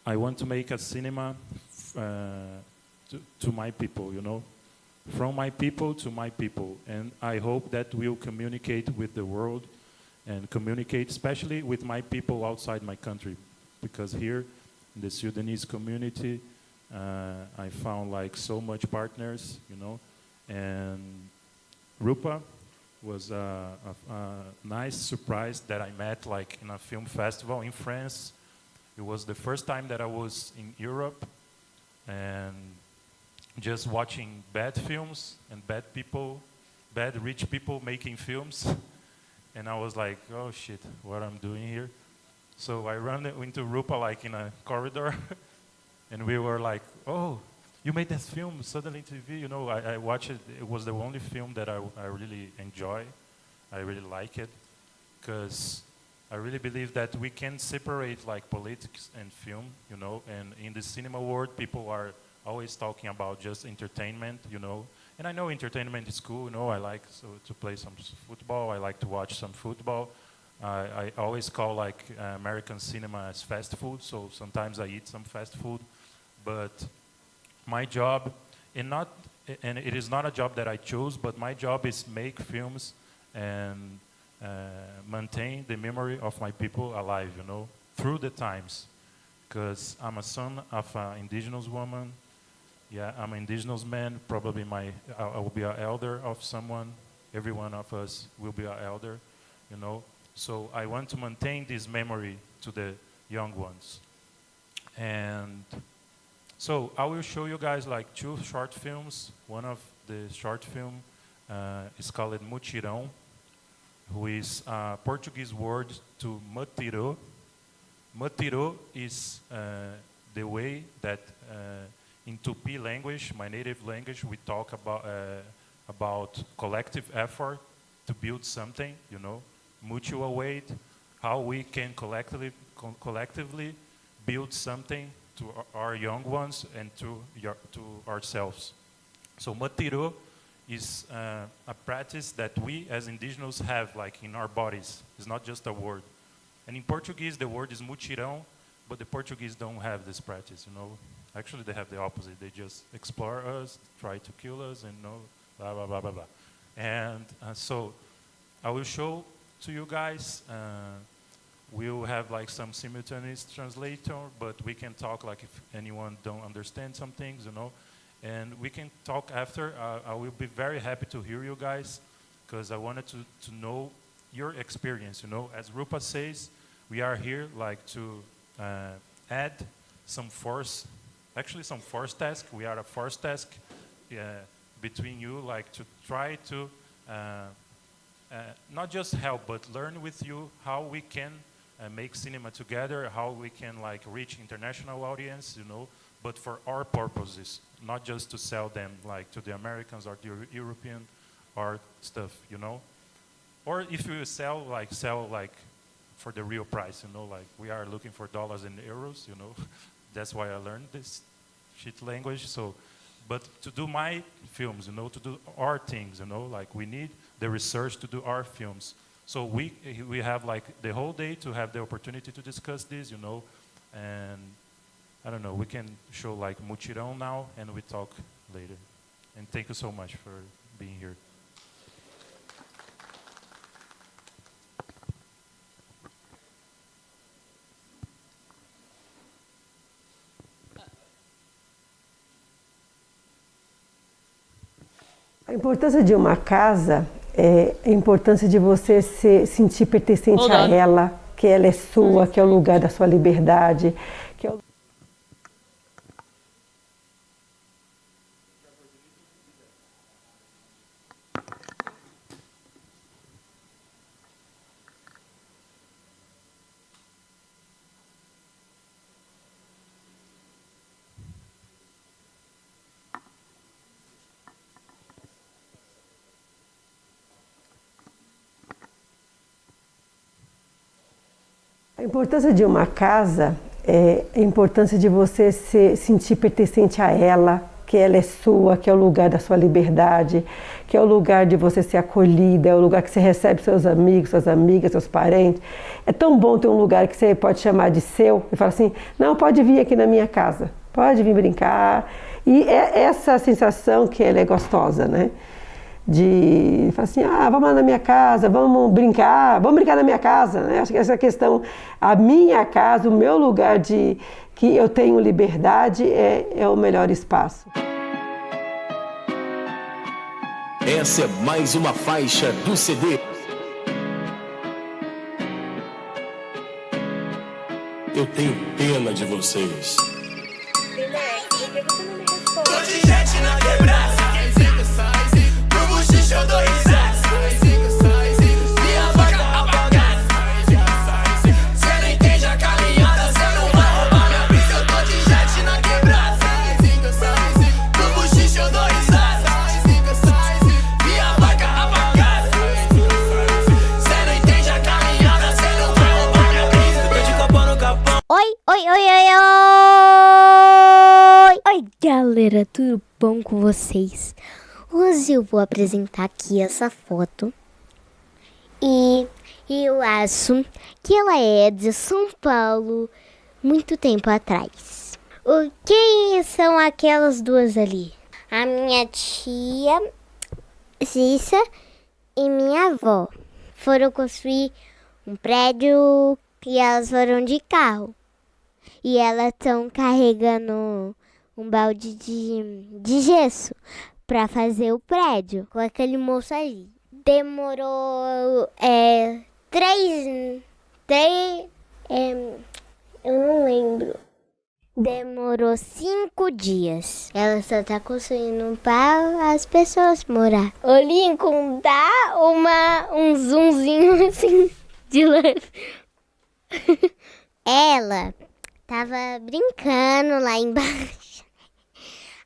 I want to make a cinema to my people, you know, from my people to my people. And I hope that we'll communicate with the world and communicate especially with my people outside my country. Because here in the Sudanese community, I found like so much partners, you know, and Rupa was a nice surprise that I met like in a film festival in France. It was the first time that I was in Europe and just watching bad films and bad people, bad rich people making films. And I was like, oh shit, what I'm doing here? So I ran into Rupa like in a corridor and we were like, oh, you made this film, Suddenly TV, you know, I watched it. It was the only film that I really enjoy. I really like it because I really believe that we can separate like politics and film, you know, and in the cinema world, people are always talking about just entertainment, you know, and I know entertainment is cool, you know, I like to play some football, I like to watch some football. I always call like American cinema as fast food, so sometimes I eat some fast food, but my job, and it is not a job that I chose, but my job is make films and maintain the memory of my people alive, you know, through the times. Because I'm a son of an indigenous woman. Yeah, I'm an indigenous man. Probably I will be an elder of someone. Every one of us will be an elder, you know. So I want to maintain this memory to the young ones. And so I will show you guys like 2 short films. One of the short film is called Mutirão, who is a Portuguese word to matiro. Matiro is the way that in Tupi language, my native language, we talk about collective effort to build something, you know, mutual weight, how we can collectively build something to our young ones and to ourselves. So matiro is a practice that we as indigenous have like in our bodies. It's not just a word. And in Portuguese, the word is mutirão, but the Portuguese don't have this practice, you know. Actually, they have the opposite. They just explore us, try to kill us, and know, blah, blah, blah, blah, blah. And so I will show to you guys. We'll have like some simultaneous translator, but we can talk like if anyone don't understand some things, you know. And we can talk after. I will be very happy to hear you guys, because I wanted to know your experience, you know. As Rupa says, we are here like to add some force, actually some force task. We are a force task between you, like to try to not just help, but learn with you how we can make cinema together, how we can like reach international audience, you know, but for our purposes, not just to sell them like to the Americans or the European or stuff, you know. Or if you sell like for the real price, you know, like we are looking for dollars and euros, you know. That's why I learned this shit language. So, but to do my films, you know, to do our things, you know, like we need the research to do our films. So we have like the whole day to have the opportunity to discuss this, you know, and I don't know, we can show like Mutirão now and we talk later. And thank you so much for being here. A importância de uma casa é a importância de você se sentir pertencente a ela, que ela é sua, que é o lugar da sua liberdade, que é o... A importância de uma casa é a importância de você se sentir pertencente a ela, que ela é sua, que é o lugar da sua liberdade, que é o lugar de você ser acolhida, é o lugar que você recebe seus amigos, suas amigas, seus parentes. É tão bom ter um lugar que você pode chamar de seu e falar assim, não, pode vir aqui na minha casa, pode vir brincar. E é essa sensação que ela é gostosa, né? De falar assim, vamos lá na minha casa, vamos brincar na minha casa, né? Acho que essa questão, a minha casa, o meu lugar de que eu tenho liberdade é o melhor espaço. Essa é mais uma faixa do CD. Eu tenho pena de vocês. Tô de jet na quebrada, pro buchicho eu dou risada. Minha vaca apagada, cê não entende a caminhada, cê não vai roubar minha brisa. Eu tô de jet na quebrada, pro buchicho eu dou risada. Minha vaca apagada, cê não entende a caminhada, cê não vai roubar minha brisa. Tô de capão no capão. Oi, galera, tudo bom com vocês? Hoje eu vou apresentar aqui essa foto e eu acho que ela é de São Paulo, muito tempo atrás. Quem são aquelas duas ali? A minha tia Cissa e minha avó foram construir um prédio e elas foram de carro. E elas estão carregando um balde de gesso para fazer o prédio com aquele moço ali. Demorou eu não lembro. Demorou 5 dias. Ela só tá construindo para as pessoas morar. O Lincoln dá um zoomzinho assim de leve. Ela tava brincando lá embaixo.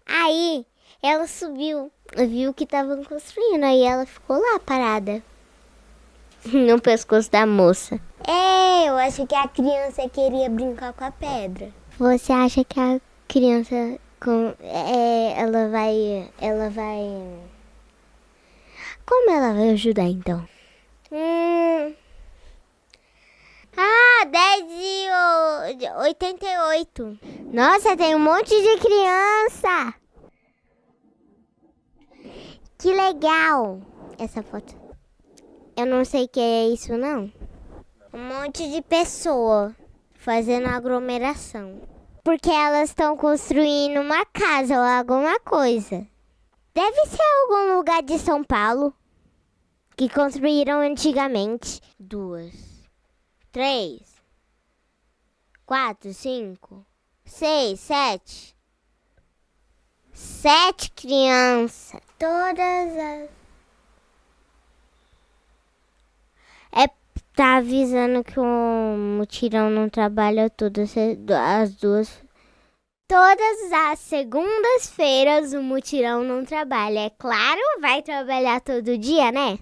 Aí ela subiu, viu que estavam construindo, aí ela ficou lá parada no pescoço da moça. Eu acho que a criança queria brincar com a pedra. Você acha que a criança ela vai como ela vai ajudar então? 10h88. Nossa, tem um monte de criança. Que legal essa foto. Eu não sei o que é isso, não. Um monte de pessoa fazendo aglomeração. Porque elas estão construindo uma casa ou alguma coisa. Deve ser algum lugar de São Paulo que construíram antigamente. 2, 3, 4, 5, 6, 7. 7 crianças. Todas as... Tá avisando que o mutirão não trabalha as duas. Todas as segundas-feiras o mutirão não trabalha. É claro, vai trabalhar todo dia, né?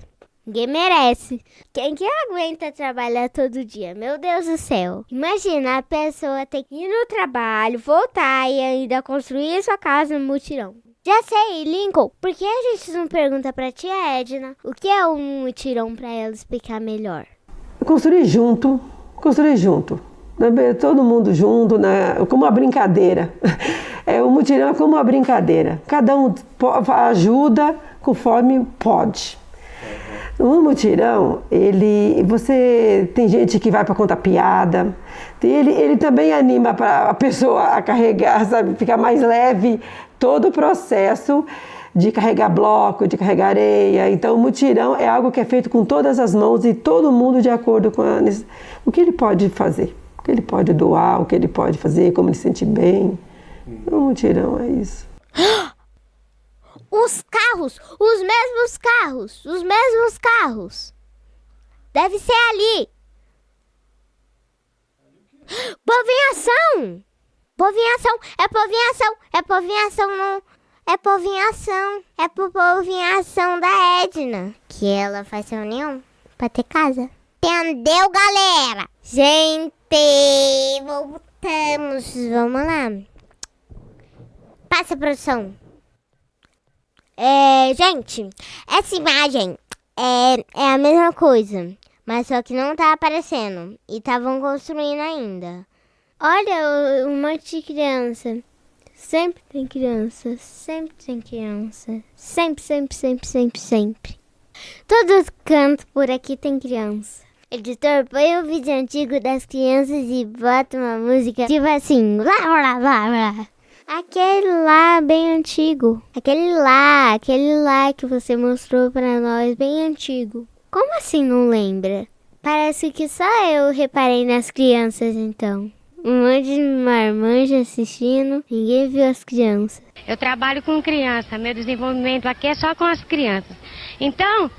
Ninguém merece. Quem que aguenta trabalhar todo dia? Meu Deus do céu. Imagina a pessoa ter que ir no trabalho, voltar e ainda construir sua casa no mutirão. Já sei, Lincoln. Por que a gente não pergunta pra tia Edna o que é um mutirão pra ela explicar melhor? Construir junto. Todo mundo junto, como uma brincadeira. O mutirão é como uma brincadeira. Cada um ajuda conforme pode. No mutirão, você tem gente que vai para contar piada, ele também anima para a pessoa a carregar, sabe, ficar mais leve todo o processo de carregar bloco, de carregar areia. Então o mutirão é algo que é feito com todas as mãos e todo mundo de acordo com o que ele pode fazer, o que ele pode doar, o que ele pode fazer, como ele se sente bem. O mutirão é isso. Os mesmos carros. Deve ser ali. Povinhação. É por povinhação da Edna, que ela faz reunião pra ter casa. Entendeu, galera? Gente, voltamos. Vamos lá. Passa, produção. Gente, essa imagem é a mesma coisa, mas só que não tá aparecendo e estavam construindo ainda. Olha, um monte de criança. Sempre tem criança, sempre tem criança. Sempre. Todo canto por aqui tem criança. Editor, põe o vídeo antigo das crianças e bota uma música tipo assim, lá. Aquele lá bem antigo. Aquele lá que você mostrou pra nós bem antigo. Como assim não lembra? Parece que só eu reparei nas crianças então. Um monte de marmanja assistindo, ninguém viu as crianças. Eu trabalho com criança, meu desenvolvimento aqui é só com as crianças. Então,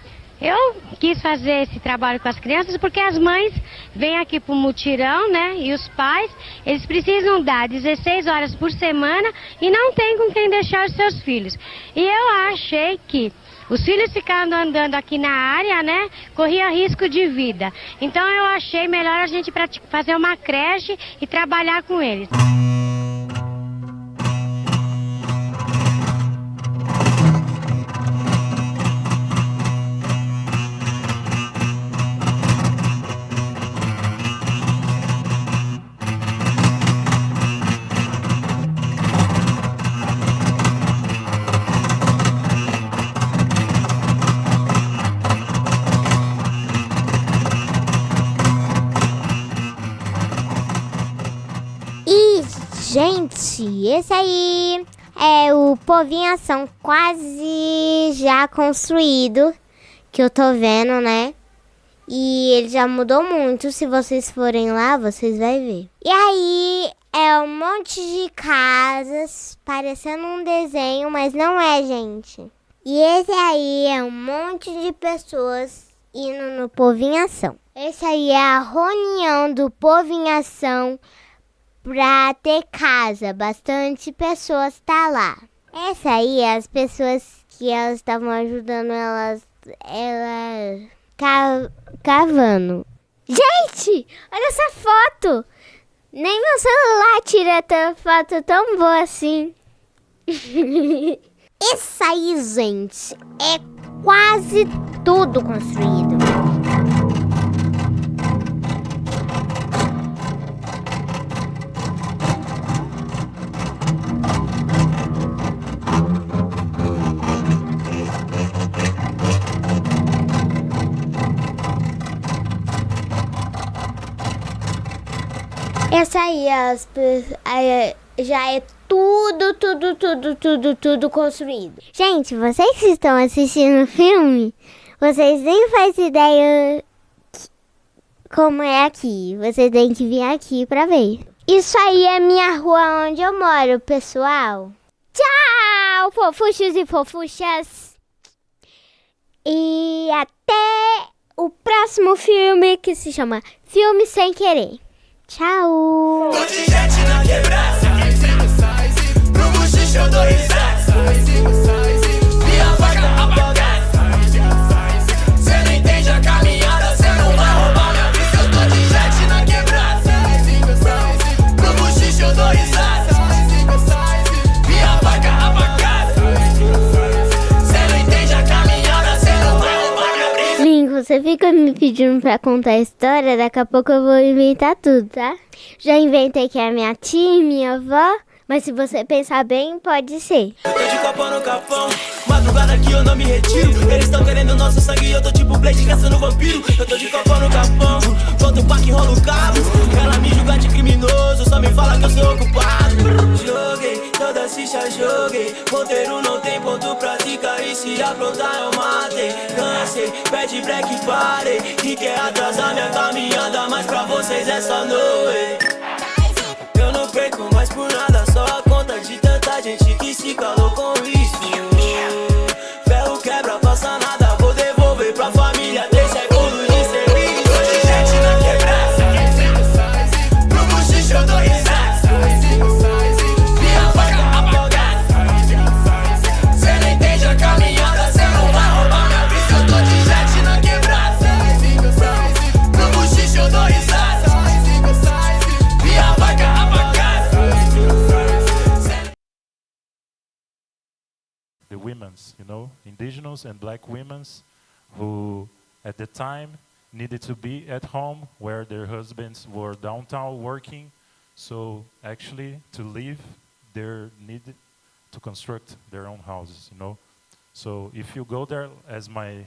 eu quis fazer esse trabalho com as crianças porque as mães vêm aqui para o mutirão, né? E os pais, eles precisam dar 16 horas por semana e não tem com quem deixar os seus filhos. E eu achei que os filhos ficando andando aqui na área, né, corria risco de vida. Então eu achei melhor a gente fazer uma creche e trabalhar com eles. Gente, esse aí é o Povinhação quase já construído, que eu tô vendo, né? E ele já mudou muito, se vocês forem lá, vocês vão ver. E aí é um monte de casas, parecendo um desenho, mas não é, gente. E esse aí é um monte de pessoas indo no Povinhação. Esse aí é a reunião do Povinhação pra ter casa, bastante pessoas tá lá. Essa aí é as pessoas que elas estavam ajudando elas cavando. Gente, olha essa foto! Nem meu celular tira foto tão boa assim. Isso aí, gente, é quase tudo construído. Essa aí já é tudo construído. Gente, vocês que estão assistindo o filme, vocês nem fazem ideia como é aqui. Vocês têm que vir aqui pra ver. Isso aí é minha rua onde eu moro, pessoal. Tchau, fofuchos e fofuchas. E até o próximo filme, que se chama Filme Sem Querer. Tchau! Tô de jet na quebrada, pro buchicho eu dou risada. Minha vaca apagada, cê não entende a caminhada, cê não vai roubar minha vida. Eu tô de jet na quebrada, pro buchicho eu dou risada. Minha vaca apagada, cê não entende a caminhada, cê não vai roubar minha brisa. Lincoln, você fica me pedindo pra contar a história, daqui a pouco eu vou inventar tudo, tá? Já inventei que é minha tia e minha avó, mas se você pensar bem, pode ser. Eu tô de copa no capão, madrugada aqui eu não me retiro. Eles tão querendo nosso sangue, eu tô tipo Blade caçando vampiro. Eu tô de copa no capão, quando o pack enrola o cabo, ela me julga de criminoso, só me fala que eu sou ocupado. Joguei, toda ficha joguei, ponteiro não tem ponto pra zica, e se aprontar eu matei. Cansei, pede break, parei, e quer atrasar minha caminhada, mas pra vocês é só no way. Eu não perco mais por nada, só a conta de tanta gente que se calou com isso. women's, indigenous and black women's who at the time needed to be at home where their husbands were downtown working. So actually to live, they needed to construct their own houses. So if you go there, as my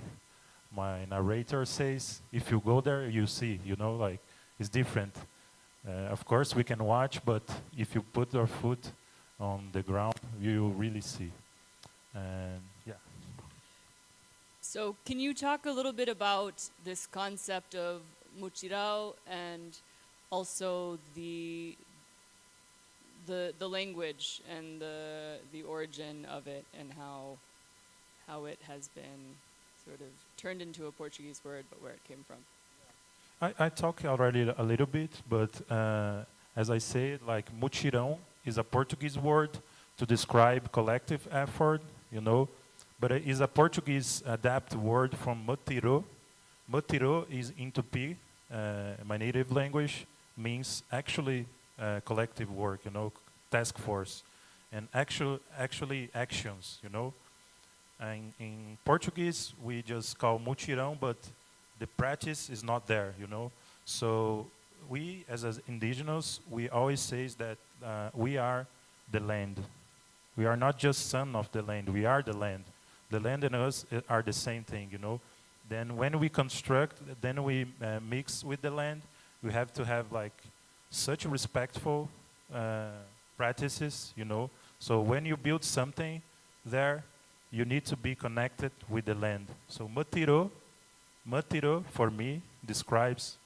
narrator says, if you go there, you see, like it's different. Of course, we can watch, but if you put your foot on the ground, you really see. And yeah. So can you talk a little bit about this concept of mutirão and also the language and the origin of it and how it has been sort of turned into a Portuguese word, but where it came from? I talked already a little bit, but as I said, like mutirão is a Portuguese word to describe collective effort, but it is a Portuguese adapted word from mutirão. Mutirão is in Tupi, my native language, means actually collective work, task force, and actually actions, And in Portuguese, we just call mutirão, but the practice is not there, So we, as indigenous, we always say that we are the land. We are not just son of the land, we are the land. The land and us are the same thing, Then when we construct, then we mix with the land, we have to have like such respectful practices, So when you build something there, you need to be connected with the land. So mutirão for me describes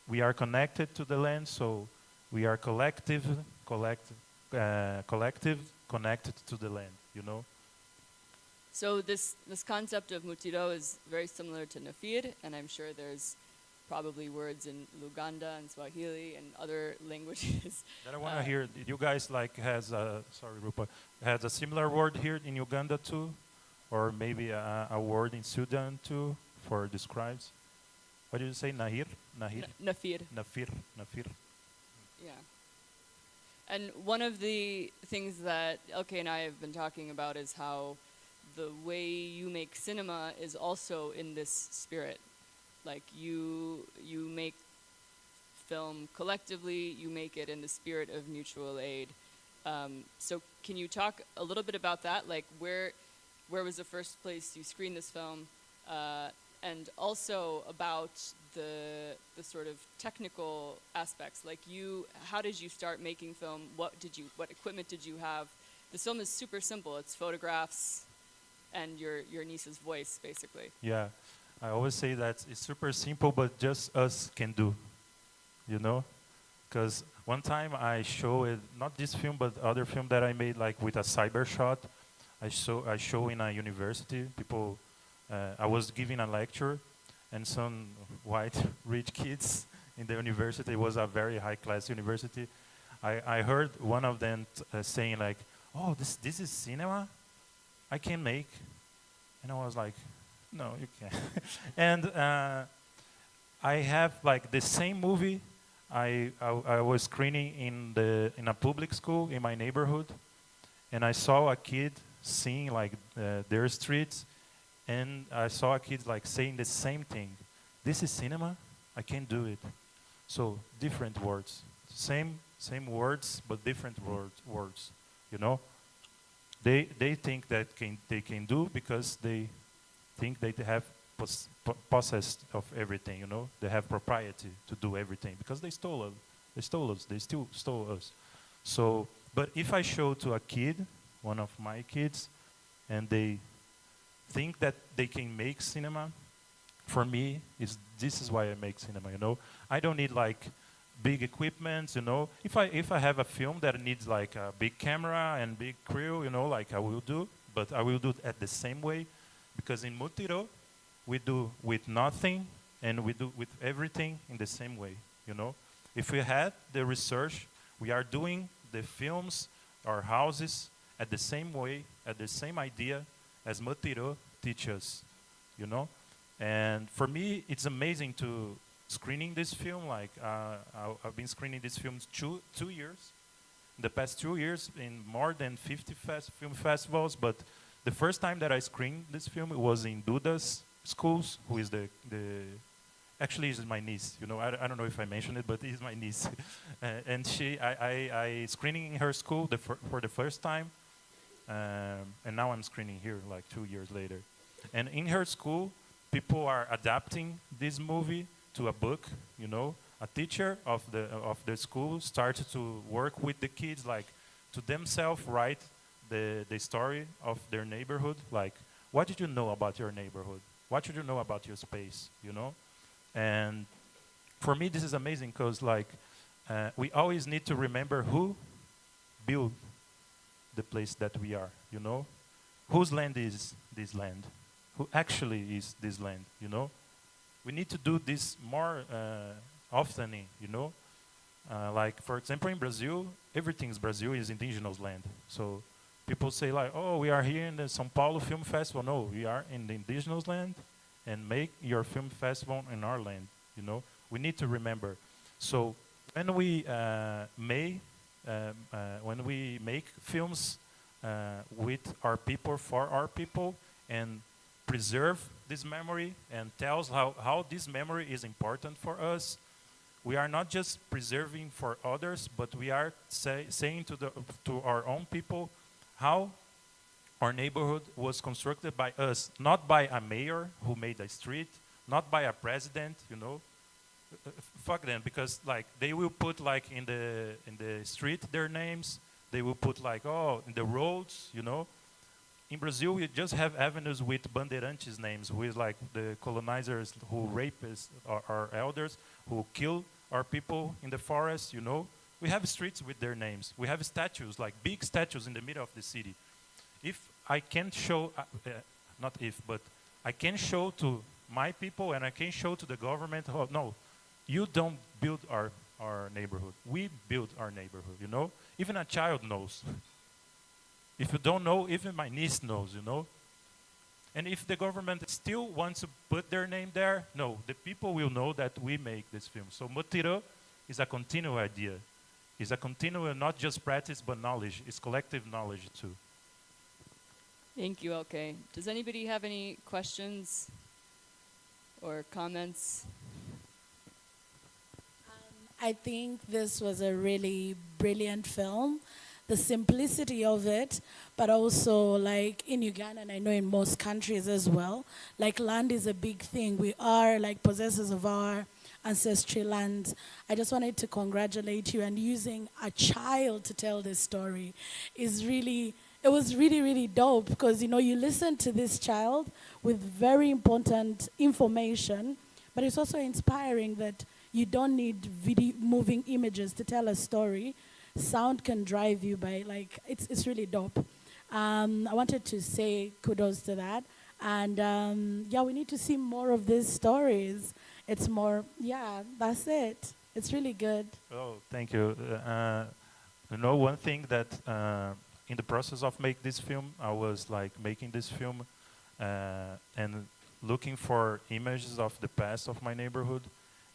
we are connected to the land, so we are collective connected to the land, So this concept of mutirão is very similar to nafir, and I'm sure there's probably words in Luganda and Swahili and other languages. That I want to hear. You guys has a similar word here in Uganda too, or maybe a word in Sudan too for describes. What did you say? Nahir? Nafir. Nafir. Yeah. And one of the things that LK and I have been talking about is how the way you make cinema is also in this spirit. Like you make film collectively, you make it in the spirit of mutual aid. So can you talk a little bit about that? Like where was the first place you screened this film? And also about the sort of technical aspects. Like how did you start making film? What equipment did you have? This film is super simple. It's photographs and your niece's voice, basically. Yeah, I always say that it's super simple, but just us can do, Because one time I showed, not this film, but other film that I made, like with a cyber shot. I show in a university, people, I was giving a lecture, and some white rich kids in the university, it was a very high class university. I heard one of them saying like, oh, this is cinema? I can make. And I was like, no, you can't. And I have like the same movie. I was screening in a public school in my neighborhood, and I saw a kid seeing like their streets, and I saw a kid like saying the same thing. This is cinema. I can't do it. So different words, same words, but different words. They think that they can do because they think they have possessed of everything. They have propriety to do everything because they stole us. They still stole us. So, but if I show to a kid, one of my kids, and they think that they can make cinema, for me, this is why I make cinema. I don't need like big equipment. If I have a film that needs like a big camera and big crew, like I will do, but I will do it at the same way, because in mutirão we do with nothing and we do with everything in the same way. If we had the research, we are doing the films, our houses at the same way, at the same idea as mutirão teaches, And for me, it's amazing to screening this film. Like I've been screening this film 2 years, the past 2 years in more than 50 film festivals. But The first time that I screened this film was in Duda's schools, who is actually is my niece. You know, I don't know if I mentioned it, but he's my niece. And I screening in her school for the first time, and now I'm screening here like 2 years later. And in her school, people are adapting this movie to a book. You know, a teacher of the school started to work with the kids, like to themselves write the story of their neighborhood. Like, what did you know about your neighborhood? What should you know about your space? You know, and for me, this is amazing because like we always need to remember who built the place that we are. You know, whose land is this land? Who actually is this land? You know, we need to do this more often. You know, like for example, in Brazil, Brazil is indigenous land. So people say like, oh, we are here in the São Paulo Film Festival. No, we are in the indigenous land, and make your film festival in our land. You know, we need to remember. So when we make films with our people, for our people, and preserve this memory and tells how this memory is important for us, we are not just preserving for others, but we are saying to our own people how our neighborhood was constructed by us, not by a mayor who made a street, not by a president, you know. Fuck them, because like they will put like in the street their names, they will put like, oh, in the roads, you know. In Brazil, we just have avenues with bandeirantes names, who is like the colonizers who rape our elders, who kill our people in the forest, you know. We have streets with their names. We have statues, like big statues in the middle of the city. If I can show, not if, but I can show to my people and I can show to the government, oh, no, you don't build our neighborhood. We build our neighborhood, you know. Even a child knows. If you don't know, even my niece knows, you know. And if the government still wants to put their name there, no, the people will know that we make this film. So Mutirão is a continual idea. It's a continual, not just practice, but knowledge. It's collective knowledge too. Thank you, LK. Does anybody have any questions or comments? I think this was a really brilliant film. The simplicity of it, but also like in Uganda, and I know in most countries as well, like land is a big thing. We are like possessors of our ancestral land. I just wanted to congratulate you, and using a child to tell this story is really, it was really, really dope, because you know, you listen to this child with very important information, but it's also inspiring that you don't need moving images to tell a story. Sound can drive you by, like, it's really dope. I wanted to say kudos to that. And yeah, we need to see more of these stories. It's more, yeah, that's it. It's really good. Oh, thank you. You know, one thing that in the process of making this film, I was like making this film and looking for images of the past of my neighborhood.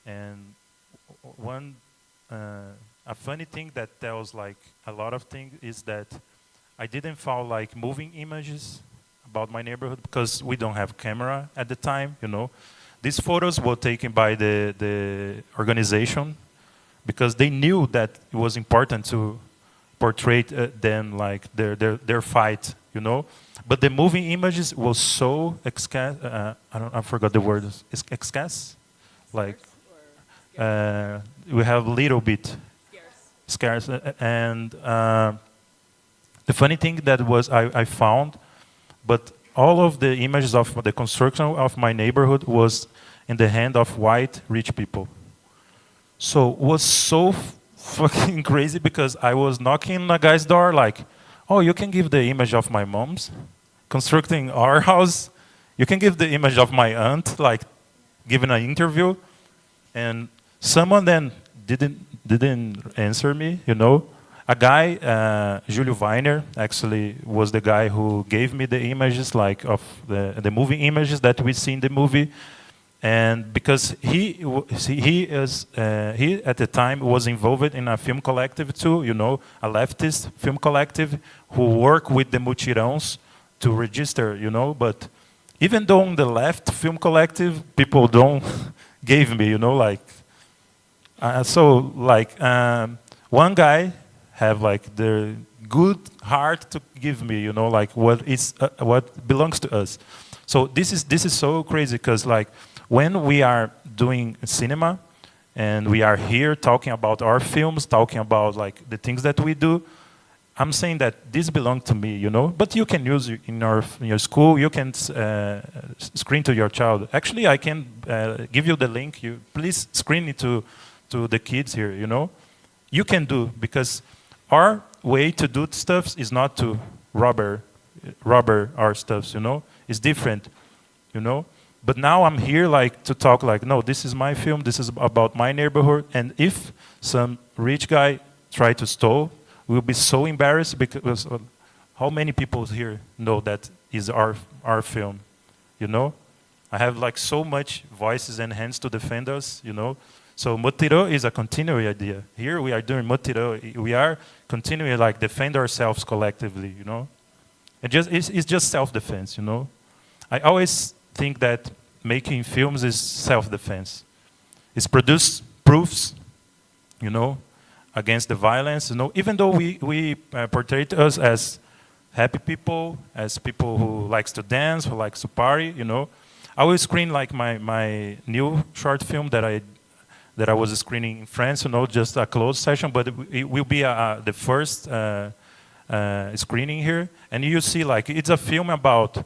And one a funny thing that tells like a lot of things is that I didn't find like moving images about my neighborhood because we don't have camera at the time, you know. These photos were taken by the organization because they knew that it was important to portray them like their fight, you know. But the moving images was so I forgot the word. Escasse? Like we have a little bit scarce. And the funny thing that was I found, but all of the images of the construction of my neighborhood was in the hand of white rich people. So it was so fucking crazy because I was knocking on a guy's door like, oh, you can give the image of my mom's constructing our house. You can give the image of my aunt, like giving an interview. And someone then didn't answer me, you know. A guy, Julio Weiner, actually was the guy who gave me the images, like of the moving images that we see in the movie. And because he at the time was involved in a film collective too, you know, a leftist film collective who work with the mutirões to register, you know. But even though on the left film collective, people don't gave me, you know, like one guy have like the good heart to give me, you know, like what belongs to us. So this is so crazy because like when we are doing cinema and we are here talking about our films, talking about like the things that we do, I'm saying that this belongs to me, you know. But you can use it in your school. You can screen to your child. Actually, I can give you the link. You please screen it to the kids here, you know. You can do, because our way to do stuff is not to robber our stuffs, you know. It's different, you know. But now I'm here like to talk like, no, this is my film. This is about my neighborhood. And if some rich guy try to steal, we'll be so embarrassed, because how many people here know that is our film, you know? I have like so much voices and hands to defend us, you know? So Motiro is a continuing idea. Here we are doing Motiro. We are continuing like defend ourselves collectively, you know? It's just self-defense, you know? I always think that making films is self-defense. It's produce proofs, you know, against the violence, you know, even though we portray us as happy people, as people who likes to dance, who likes to party, you know. I will screen like my new short film that I was screening in France, you know, just a closed session, but it will be the first screening here. And you see like it's a film about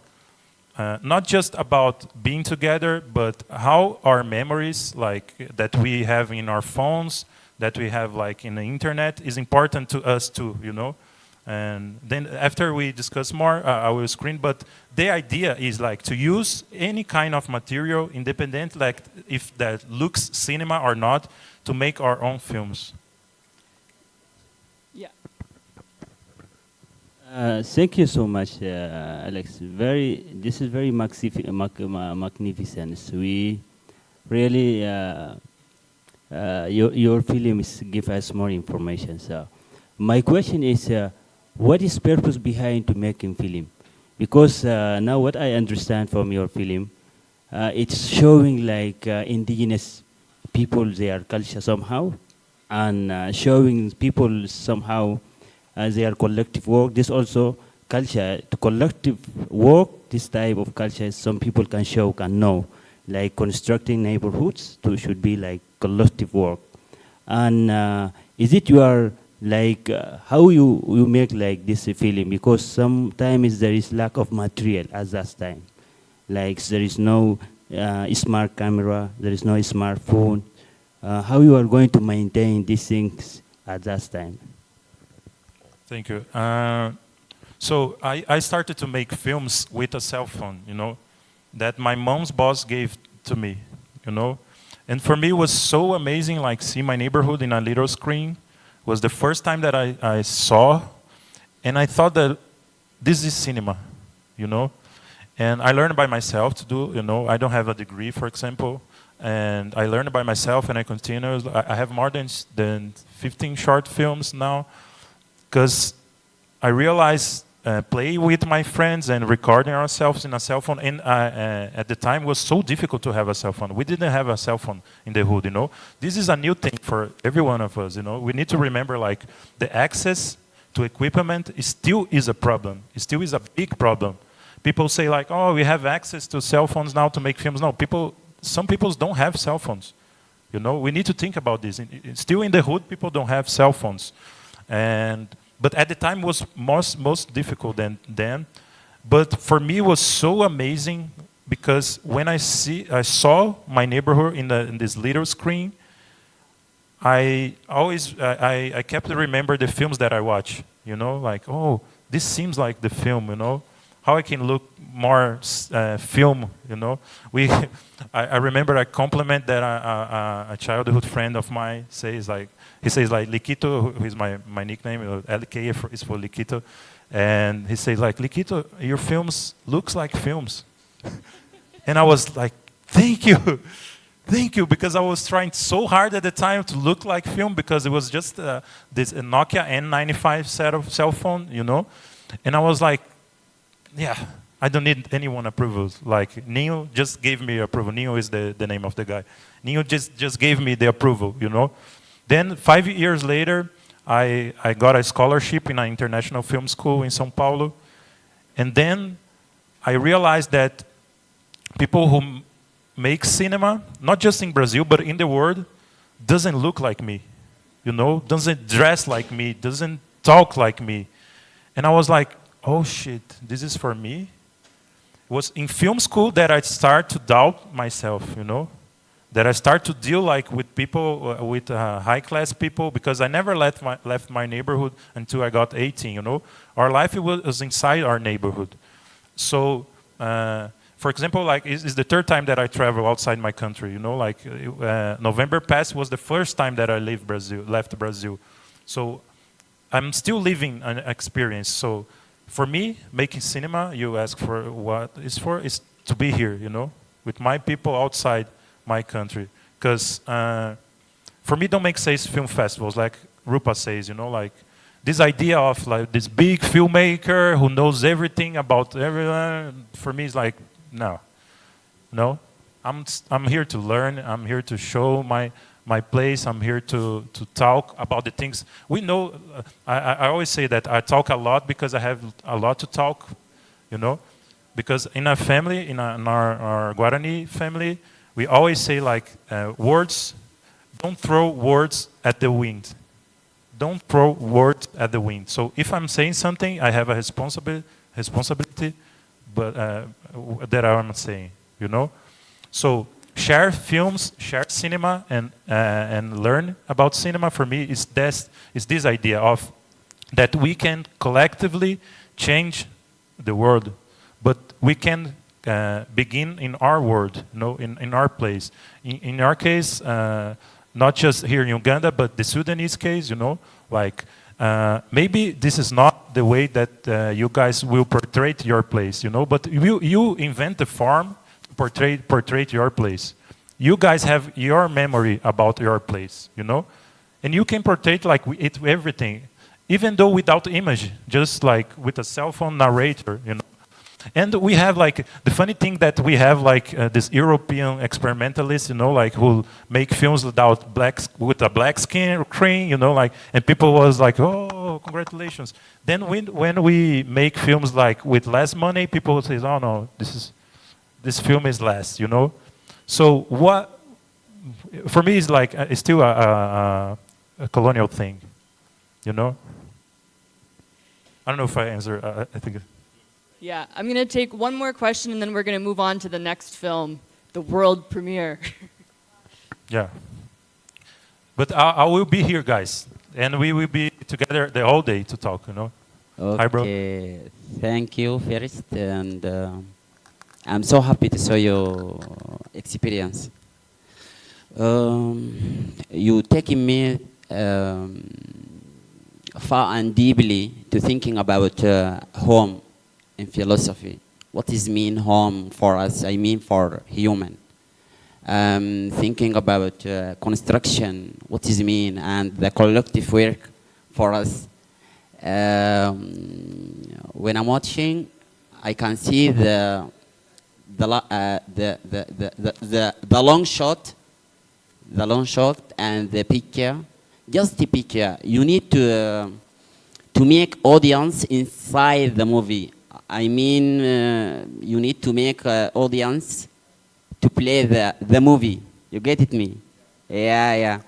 not just about being together, but how our memories like that we have in our phones, that we have like in the internet, is important to us too, you know. And then after we discuss more, I will screen. But the idea is like to use any kind of material, independent, like if that looks cinema or not, to make our own films. Yeah. Thank you so much, Alex. This is very magnificent. We really. Your films give us more information. So, my question is, what is purpose behind to making film? Because now what I understand from your film, it's showing like indigenous people, their culture somehow, and showing people somehow their collective work. This also culture, to collective work, this type of culture, some people can show, can know, like constructing neighborhoods should be like collective work. And is it your like how you make like this film? Because sometimes there is lack of material at that time, like there is no smart camera, there is no smartphone. How you are going to maintain these things at that time? Thank you. So I started to make films with a cell phone, you know, that my mom's boss gave to me, you know. And for me, it was so amazing, like see my neighborhood in a little screen. It was the first time that I saw, and I thought that this is cinema, you know. And I learned by myself to do, you know, I don't have a degree, for example. And I learned by myself, and I continue. I have more than 15 short films now, because I realized play with my friends and recording ourselves in a cell phone. And at the time, it was so difficult to have a cell phone. We didn't have a cell phone in the hood, you know. This is a new thing for every one of us, you know. We need to remember, like, the access to equipment still is a problem. It still is a big problem. People say, like, oh, we have access to cell phones now to make films. No, some people don't have cell phones. You know, we need to think about this. Still in the hood, people don't have cell phones. But at the time, it was most difficult than then. But for me, it was so amazing because when I saw my neighborhood in this little screen, I kept to remember the films that I watch. You know, like, oh, this seems like the film. You know, how I can look more film. You know, I remember a compliment that a childhood friend of mine says, like, he says, like, Liquito, who is my nickname, LK is for Liquito, and he says, like, Liquito, your films looks like films. And I was like, thank you, because I was trying so hard at the time to look like film, because it was just this Nokia N95 set of cell phone, you know, and I was like, yeah, I don't need anyone approval. Like Neo just gave me approval. Neo is the name of the guy. Neo just gave me the approval, you know. Then 5 years later, I got a scholarship in an international film school in São Paulo. And then I realized that people who make cinema, not just in Brazil, but in the world, doesn't look like me, you know, doesn't dress like me, doesn't talk like me. And I was like, oh shit, this is for me? It was in film school that I start to doubt myself, you know, that I start to deal like with people, with high-class people, because I never left my neighborhood until I got 18, you know. Our life was inside our neighborhood. So, for example, like it's the third time that I travel outside my country, you know, like November past was the first time that I left Brazil. So I'm still living an experience. So for me, making cinema, you ask for what it's for, is to be here, you know, with my people outside my country. Because for me, don't make sense film festivals, like Rupa says, you know, like this idea of like this big filmmaker who knows everything about everyone, for me is like, no, I'm here to learn. I'm here to show my place. I'm here to talk about the things we know. I always say that I talk a lot because I have a lot to talk, you know, because in our family, in our Guarani family, we always say like words. Don't throw words at the wind. Don't throw words at the wind. So if I'm saying something, I have a responsibility, but that I'm saying, you know. So share films, share cinema, and learn about cinema. For me, is this idea of that we can collectively change the world, but we can begin in our world, you know, in our place. In our case, not just here in Uganda, but the Sudanese case, you know, like maybe this is not the way that you guys will portray your place, you know, but you invent the form to portray your place. You guys have your memory about your place, you know, and you can portray like everything, even though without image, just like with a cell phone narrator, you know. And we have like the funny thing that we have like this European experimentalists, you know, like who make films with a black screen, you know, like, and people was like, oh, congratulations. Then when we make films like with less money, people say, oh no, this film is less, you know. So what for me is like it's still a colonial thing, you know. I don't know if I answer. I think. Yeah, I'm going to take one more question and then we're going to move on to the next film, the world premiere. Yeah. But I will be here, guys. And we will be together the whole day to talk, you know. Okay. Hi, bro. Thank you first. And I'm so happy to show your experience. You taking me far and deeply to thinking about home. In philosophy, what is mean home for us? I mean for human. Thinking about construction, what is mean, and the collective work for us. When I'm watching, I can see the long shot, and the picture. Just the picture. You need to make audience inside the movie. I mean, you need to make audience to play the movie. You get it, me? Yeah.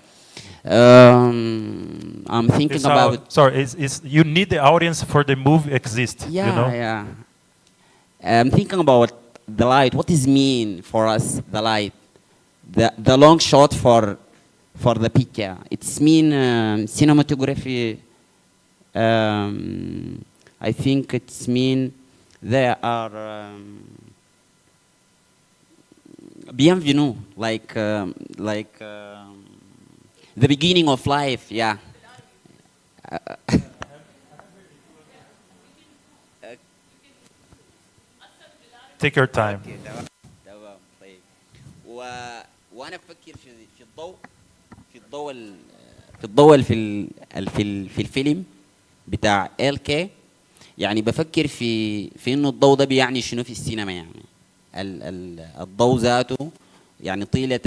I'm thinking about. Sorry, you need the audience for the movie exist. Yeah, you know? yeah. I'm thinking about the light. What is mean for us? The light, the long shot for the picture. It's mean cinematography. I think it's mean. There are bienvenue, like the beginning of life, yeah. Take your time. وأنا أفكر في الضوء في الفيلم بتاع LK. يعني بفكر في انه الضوء ده بيعني شنو في السينما يعني. الضوء ذاته يعني طيلة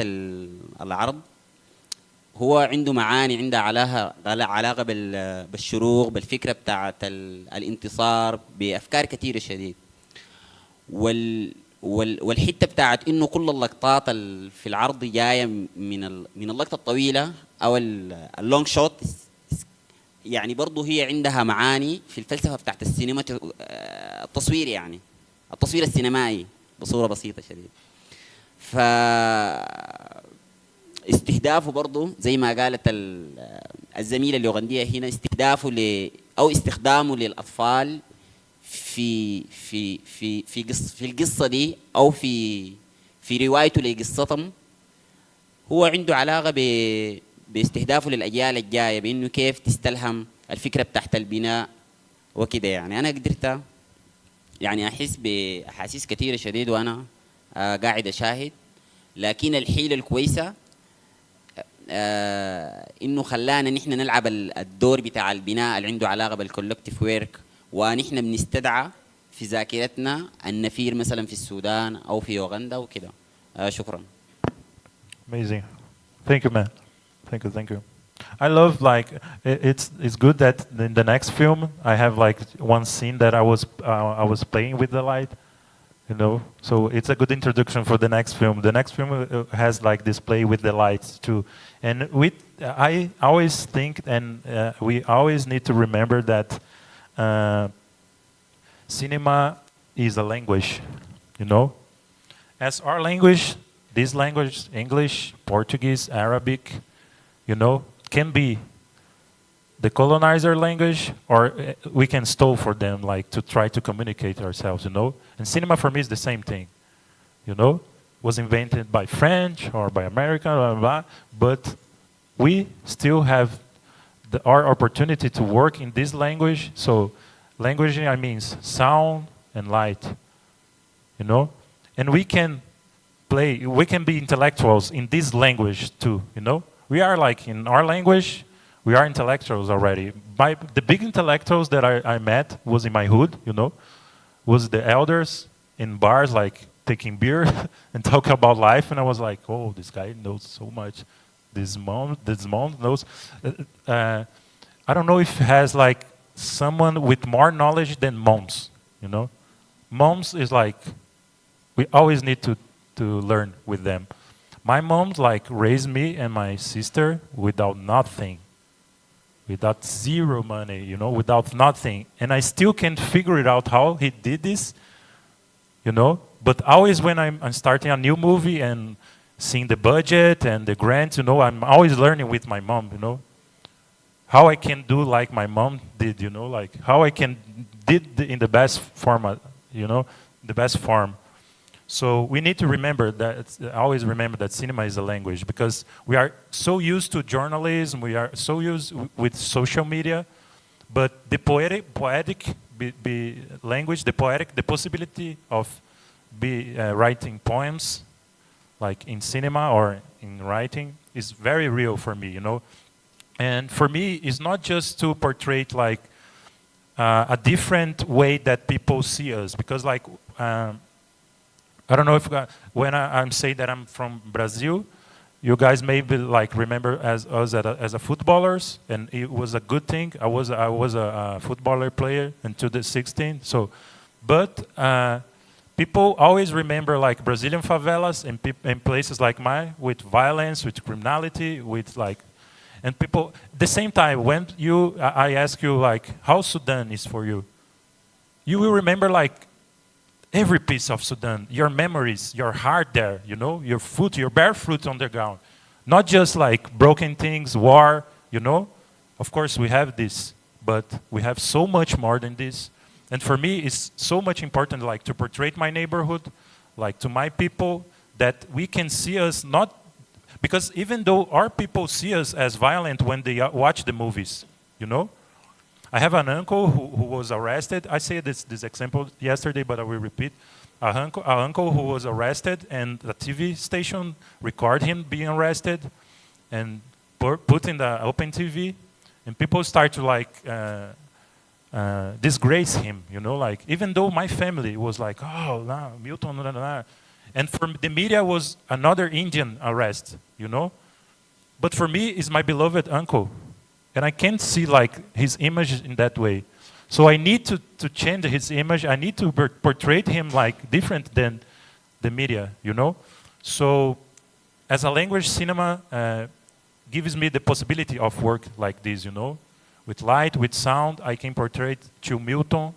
العرض هو عنده معاني، عنده علاقة بالشروق، بالفكرة بتاعت الانتصار، بأفكار كثيرة شديد. والحتة بتاعت إنه كل اللقطات في العرض جاية من اللقطة الطويلة أو اللونج شوت، يعني برضه هي عندها معاني في الفلسفة بتاعت السينما، التصوير يعني التصوير السينمائي بصورة بسيطة شديد. ف استهدافه برضه زي ما قالت الزميلة اليوغندية هنا، استهدافه أو استخدامه للأطفال في القصة دي أو في روايته لقصتهم، هو عنده علاقة باستهدافه للأجيال الجاية، بإنه كيف تستلهم الفكرة بتاعت البناء وكده. يعني أنا قدرت يعني أحس بأحاسيس كثيرة شديد وأنا قاعد أشاهد، لكن الحيلة الكويسة إنه خلانا نحن نلعب الدور بتاع البناء اللي عنده علاقة بالكولكتيف ويرك، ونحن بنستدعى في ذاكرتنا النفير مثلا في السودان أو في يوغندا وكده. شكرا. Amazing. Thank you, man. Thank you. I love, like, it's good that in the next film I have like one scene that I was playing with the light, you know. So it's a good introduction for the next film. The next film has like this play with the lights too, and I always think, and we always need to remember that cinema is a language, you know. As our language, this language, English, Portuguese, Arabic, you know, can be the colonizer language, or we can steal for them, like to try to communicate ourselves, you know. And cinema for me is the same thing, you know. Was invented by French or by American, blah, blah, blah, but we still have our opportunity to work in this language. So language, I mean sound and light, you know. And we can be intellectuals in this language too, you know. We are like, in our language, we are intellectuals already. The big intellectuals that I met was in my hood, you know, was the elders in bars, like taking beer and talk about life. And I was like, oh, this guy knows so much. This mom knows. I don't know if it has like someone with more knowledge than moms, you know. Moms is like, we always need to learn with them. My mom like raised me and my sister without nothing, without zero money, you know, without nothing. And I still can't figure it out how he did this, you know. But always when I'm starting a new movie and seeing the budget and the grants, you know, I'm always learning with my mom, you know. How I can do like my mom did, you know, like how I can did in the best format, you know, the best form. So we need to remember that, always remember that cinema is a language, because we are so used to journalism, we are so used with social media, but the poetic language, the possibility of writing poems, like in cinema or in writing, is very real for me, you know. And for me, it's not just to portray like a different way that people see us, because like, I don't know if when I'm saying that I'm from Brazil, you guys maybe like remember us as a footballers, and it was a good thing. I was a footballer player until the 16. So, but people always remember like Brazilian favelas and places like mine with violence, with criminality, with like, and people. At the same time, when I ask you like how Sudan is for you, you will remember like every piece of Sudan, your memories, your heart there, you know, your foot, your bare foot on the ground. Not just like broken things, war, you know. Of course we have this, but we have so much more than this. And for me, it's so much important like to portray my neighborhood, like to my people, that we can see us not, because even though our people see us as violent when they watch the movies, you know. I have an uncle who was arrested. I said this example yesterday, but I will repeat. An uncle who was arrested, and the TV station recorded him being arrested and put in the open TV, and people start to like disgrace him, you know, like, even though my family was like, oh, no, Milton, nah, nah, nah. And for the media was another Indian arrest, you know. But for me, it's my beloved uncle. And I can't see like his image in that way. So I need to change his image. I need to portray him like different than the media, you know. So as a language, cinema gives me the possibility of work like this, you know. With light, with sound, I can portray Tio Milton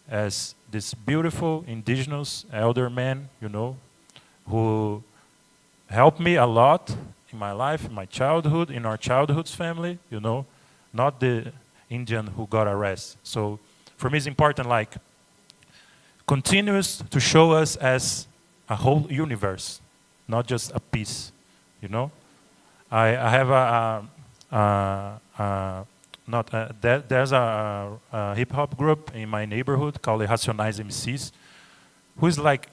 as this beautiful indigenous elder man, you know, who helped me a lot in my life, in my childhood, in our childhood's family, you know, not the Indian who got arrested. So for me it's important, like, continues to show us as a whole universe, not just a piece, you know. I have there's a hip-hop group in my neighborhood called the Racionais MCs, who's like,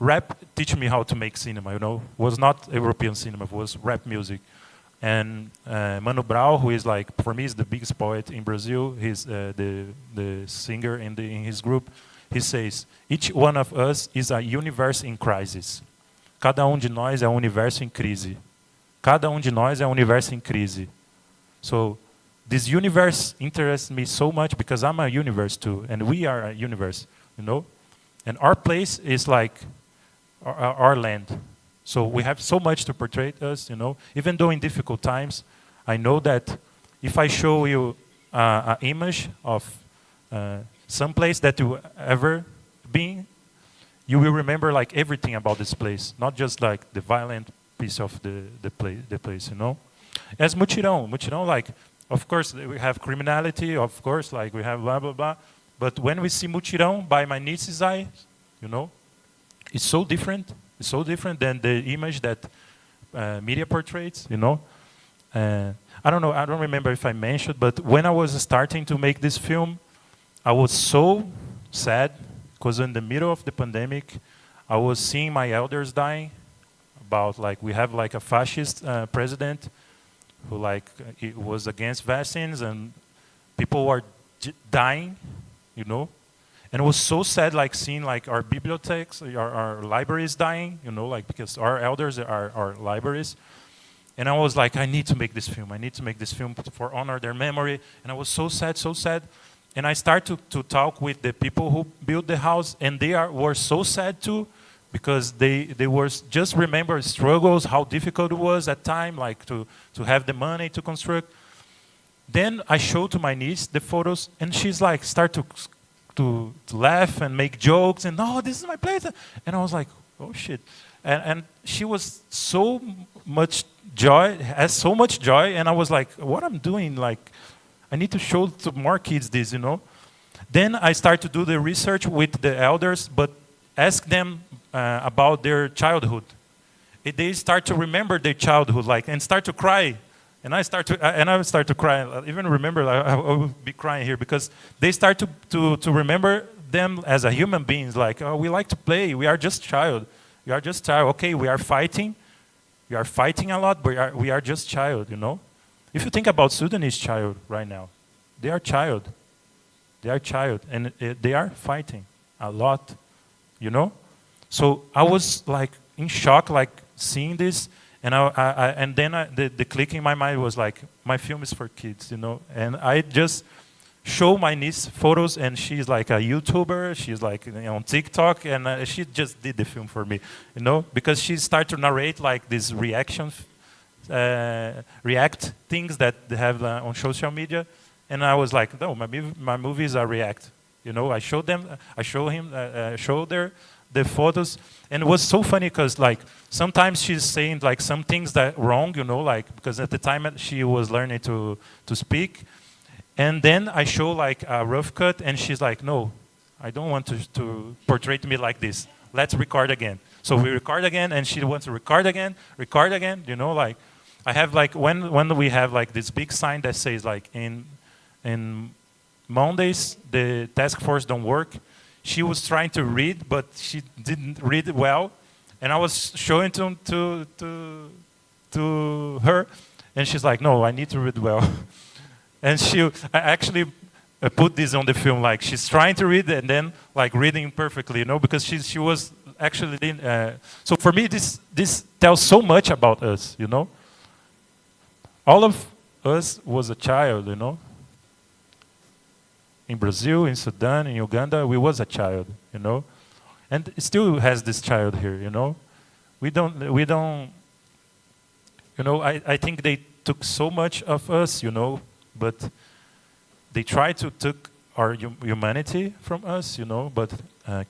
rap teach me how to make cinema, you know. Was not European cinema, it was rap music. And Mano Brown, who is like, for me, is the biggest poet in Brazil. He's the singer in his group. He says, each one of us is a universe in crisis. Cada de nós é universo em crise. Cada de nós é universo em crise. So this universe interests me so much because I'm a universe too, and we are a universe, you know. And our place is like our land. So we have so much to portray us, you know. Even though in difficult times, I know that if I show you an image of some place that you ever been, you will remember like everything about this place, not just like the violent piece of the place, you know. As Mutirão, like, of course we have criminality, of course, like we have blah blah blah, but when we see Mutirão by my niece's eyes, you know, it's so different. It's so different than the image that media portrays, you know. I don't know, I don't remember if I mentioned, but when I was starting to make this film, I was so sad because in the middle of the pandemic, I was seeing my elders dying. About like, we have like a fascist president who like, it was against vaccines and people were dying, you know. And it was so sad, like seeing like our bibliotheques, our libraries dying, you know, like because our elders are our libraries. And I was like, I need to make this film. I need to make this film for honor their memory. And I was so sad, so sad. And I started to talk with the people who built the house, and they were so sad too, because they were just remember struggles, how difficult it was at time, like to have the money to construct. Then I showed to my niece the photos, and she's like, start to laugh and make jokes, and oh, this is my place. And I was like, oh shit. And she was so much joy, has so much joy, and I was like, what I'm doing, like, I need to show to more kids this, you know. Then I start to do the research with the elders, but ask them about their childhood. They start to remember their childhood, like, and start to cry. And I start to cry. I even remember, I will be crying here because they start to remember them as a human beings. Like, oh, we like to play. We are just child. We are just child. Okay, we are fighting. We are fighting a lot, but we are just child. You know. If you think about Sudanese child right now, they are child. They are child, and they are fighting a lot. You know. So I was like in shock, like seeing this. And the click in my mind was like, my film is for kids, you know. And I just show my niece photos, and she's like a YouTuber. She's like, you know, on TikTok, and she just did the film for me, you know, because she started to narrate like these react things that they have on social media, and I was like, no, my movies are react, you know. I showed them, I show the photos, and it was so funny because like sometimes she's saying like some things that wrong, you know, like because at the time she was learning to speak, and then I show like a rough cut, and she's like, no, I don't want to portray me like this. Let's record again. So we record again, and she wants to record again, you know, like I have like when we have like this big sign that says like in Mondays the task force don't work. She was trying to read, but she didn't read it well, and I was showing to her, and she's like, "No, I need to read well." And I actually put this on the film. Like she's trying to read and then like reading perfectly, because she was actually. So for me, this tells so much about us, All of us was a child, In Brazil, in Sudan, in Uganda, we was a child, and it still has this child here, We don't. I think they took so much of us, but they try to take our humanity from us, but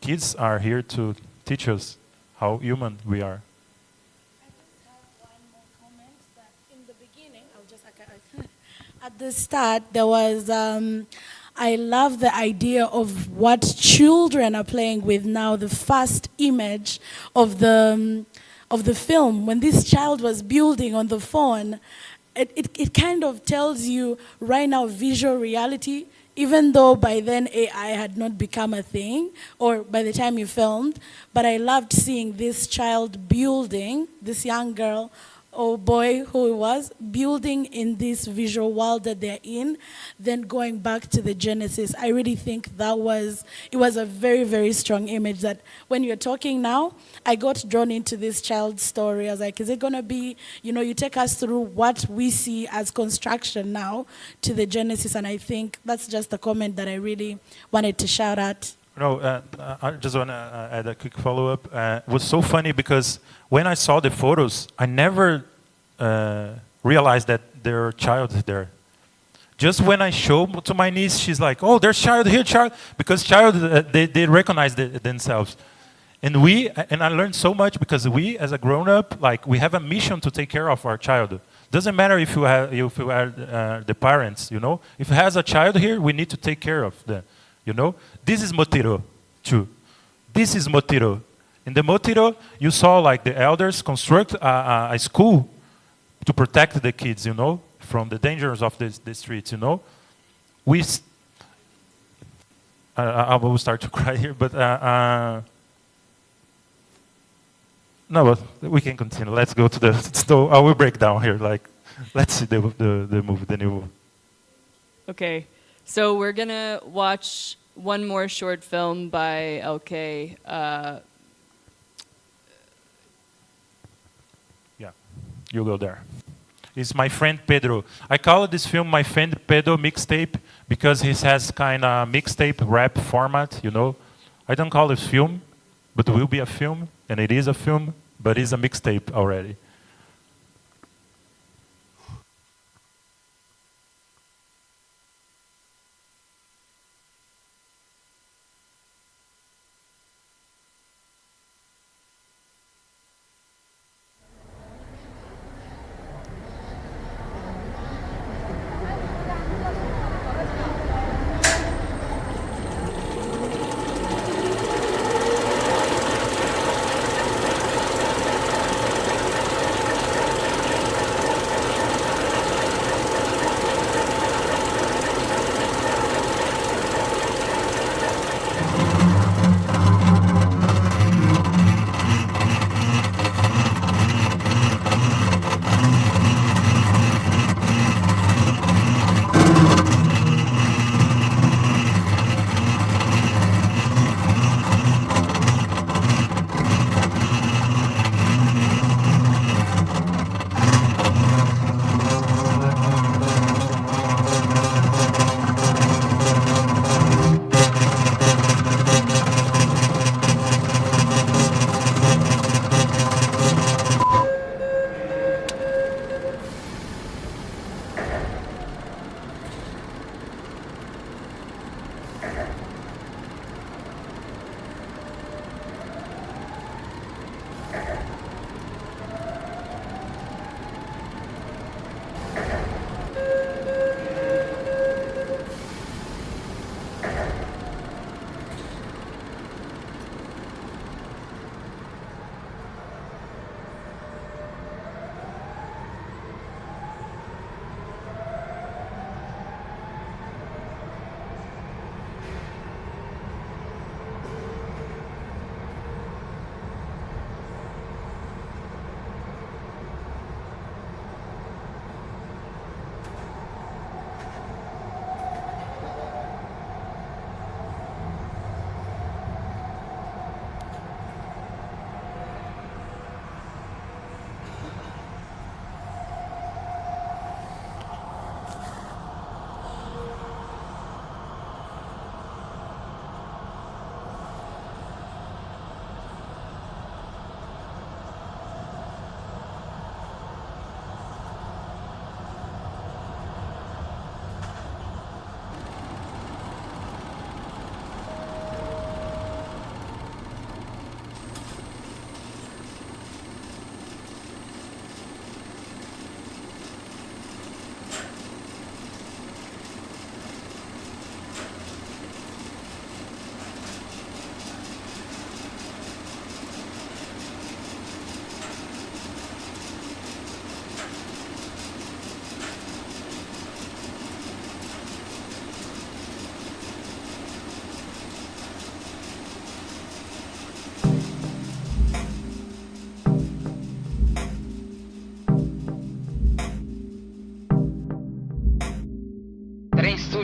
kids are here to teach us how human we are. I just have one more comment that in the beginning, at the start, there was, I love the idea of what children are playing with now, the first image of the film. When this child was building on the phone, it kind of tells you right now visual reality, even though by then AI had not become a thing, or by the time you filmed, but I loved seeing this child building, this young girl or boy who it was, building in this visual world that they're in, then going back to the genesis. I really think it was a very, very strong image that when you're talking now, I got drawn into this child's story. I was like, is it going to be, you take us through what we see as construction now to the genesis, and I think that's just a comment that I really wanted to shout out. No, I just want to add a quick follow-up. It was so funny because when I saw the photos, I never realized that there are child there. Just when I showed to my niece, she's like, "Oh, there's child here, child," because child they recognize themselves. And I learned so much because we, as a grown-up, like we have a mission to take care of our child. Doesn't matter if you are the parents, If it has a child here, we need to take care of them. This is Motiro, too. This is Motiro. In the Motiro, you saw like the elders construct a school to protect the kids, from the dangers of the streets, I will start to cry here, but no, but we can continue. Let's go to so I will break down here. Like, let's see the movie, the new movie. Okay, so we're gonna watch one more short film by LK. Yeah, you go there. It's my friend Pedro. I call this film my friend Pedro mixtape because he has kind of mixtape rap format, I don't call it film, but it will be a film, and it is a film, but it's a mixtape already.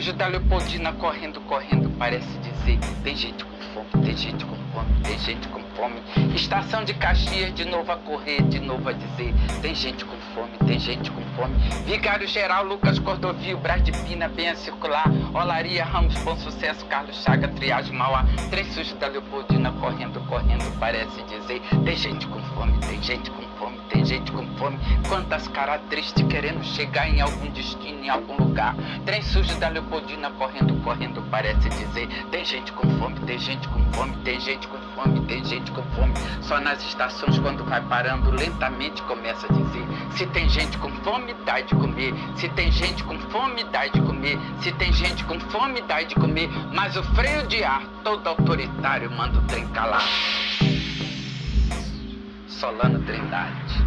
sujo da Leopoldina correndo, correndo, parece dizer: tem gente com fome, tem gente com fome, tem gente com fome. Estação de Caxias, de novo a correr, de novo a dizer: tem gente com fome, tem gente com fome. Vigário Geral, Lucas Cordovil, Brás de Pina, Benha Circular, Olaria, Ramos, Bom Sucesso, Carlos Chaga, Triagem, Mauá. Trem sujo da Leopoldina correndo, correndo, parece dizer: tem gente com fome, tem gente com fome, tem gente com fome. Quantas caras tristes querendo chegar em algum destino, em algum lugar. Trem sujo da Leopoldina correndo, correndo, parece dizer: tem gente com fome, tem gente com fome, tem gente com fome, tem gente com fome. Só nas estações, quando vai parando, lentamente começa a dizer: se tem gente com fome, dá de comer. Se tem gente com fome, dá de comer. Se tem gente com fome, dá de comer. Mas o freio de ar, todo autoritário, manda o trem calar. Solano Trindade.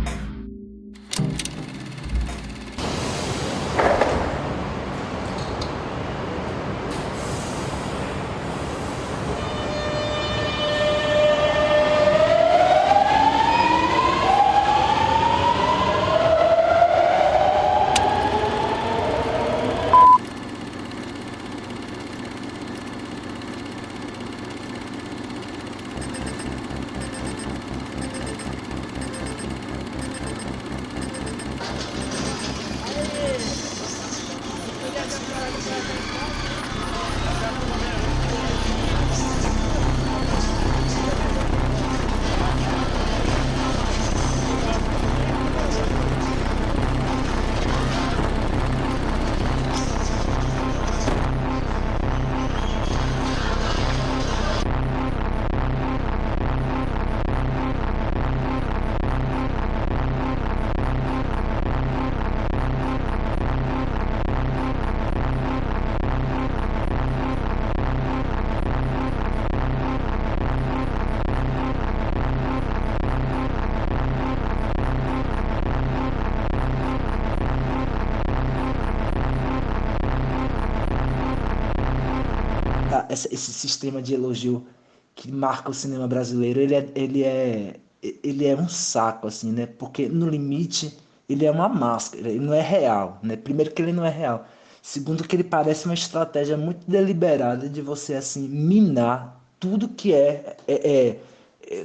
Esse sistema de elogio que marca o cinema brasileiro, ele é um saco, assim, né? Porque no limite ele é uma máscara, ele não é real, né? Primeiro que ele não é real, segundo que ele parece uma estratégia muito deliberada de você assim minar tudo que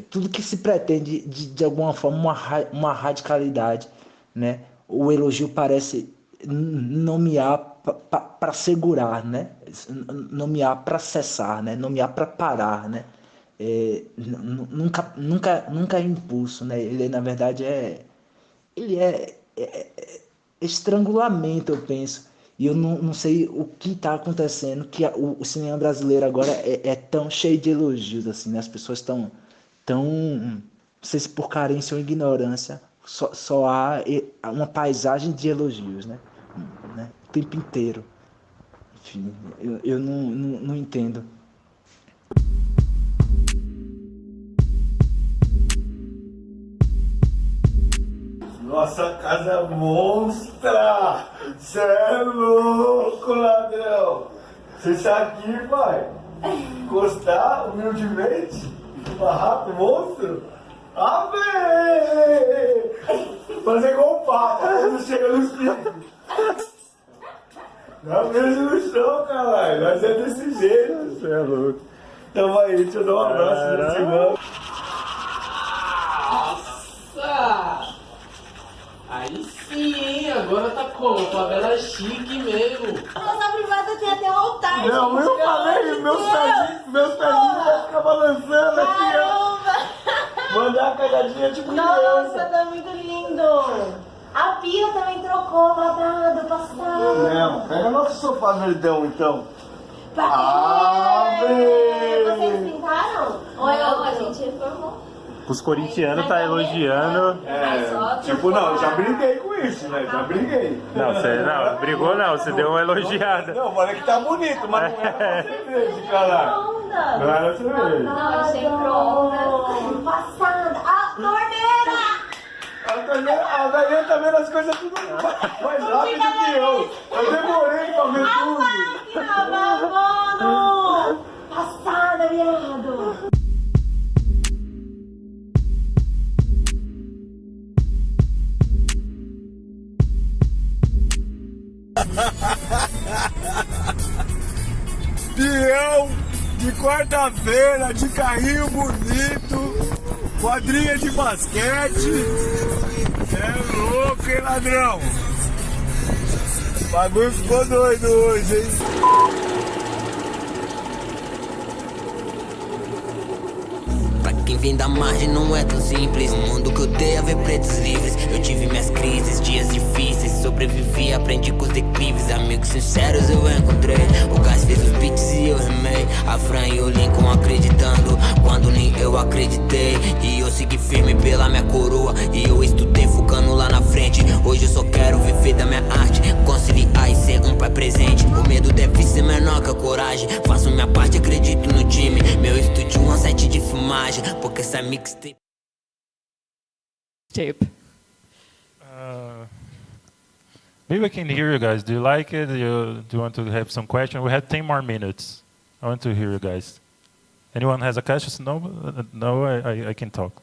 tudo que se pretende de alguma forma uma radicalidade, né? O elogio parece nomear para segurar, né? Nomear para cessar, né? Nomear para parar, né? Nunca é impulso, né? Ele na verdade é estrangulamento, eu penso. E eu não sei o que está acontecendo, que o cinema brasileiro agora é tão cheio de elogios, assim, né? As pessoas estão não sei se por carência ou ignorância, só há uma paisagem de elogios, né? O tempo inteiro. Enfim, eu não entendo. Nossa casa monstra! Cê é louco, ladrão! Você está aqui, pai? Encostar humildemente? Barraco monstro? Amém! Fazer igual o Papa quando chega no espírito. Dá beijo no chão, caralho. Nós é desse jeito. Você é louco. Tamo aí, deixa eu dar um abraço nesse irmão. Nossa! Aí sim, hein? Agora tá como? Favela chique mesmo. Nossa privada tem até um altar. Não, gente. eu falei, meus pelinhos vão ficar balançando aqui, ó. Mandar a cagadinha tipo Nossa, criança. tá muito lindo. A pia também trocou, babado, passado. Não, pega nosso sofá verdão, então. Vocês pintaram? Não, a gente reformou. Os corintianos tá elogiando. Tipo, não, eu já briguei com isso, né? Já briguei. Não, você não brigou não, você deu uma elogiada. Não, falei que tá bonito, mas não é pra cerveja, caralho. Não era cerveja. Não, achei pronta. Passada. A torneira! A velhinha tá vendo as coisas tudo mais rápido que eu. Eu demorei pra ver tudo. A máquina, babando! Passada, viado! Ha ha ha ha ha! reunião de quarta-feira de carrinho bonito, quadrinha de basquete. É louco, hein, ladrão? O bagulho ficou doido hoje, hein? Quem vem da margem não é tão simples. Um mundo que odeia ver pretos livres. Eu tive minhas crises, dias difíceis. Sobrevivi, aprendi com os declives. Amigos sinceros eu encontrei. O Gás fez os beats e eu remei. A Fran e o Lincoln acreditando quando nem eu acreditei. E eu segui firme pela minha coroa. E eu estudei focando lá na frente. Hoje eu só quero viver da minha arte, conciliar e ser um pai presente. O medo deve ser menor que a coragem. Faço minha parte, acredito no time. Meu estúdio é um set de filmagem. Porque essa mixtape. Maybe I can hear you guys. Do you like it? Do you want to have some questions? We have 10 more minutes. I want to hear you guys. Anyone has a question? No, I can talk.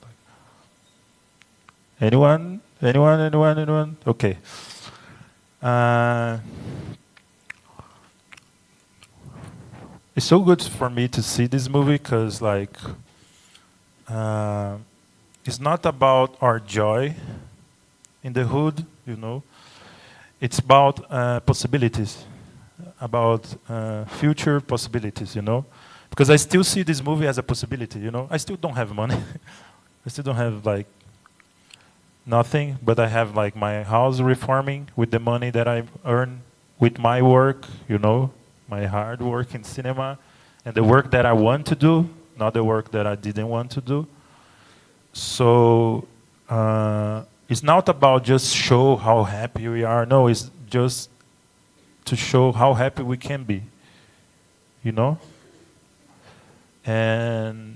Anyone? Okay. It's so good for me to see this movie because, like, it's not about our joy in the hood, you know. It's about possibilities, about future possibilities, you know. Because I still see this movie as a possibility, you know. I still don't have money. I still don't have, like, nothing, but I have, like, my house reforming with the money that I earn with my work, you know, my hard work in cinema, and the work that I want to do, not the work that I didn't want to do. So it's not about just show how happy we are. No, it's just to show how happy we can be, you know? And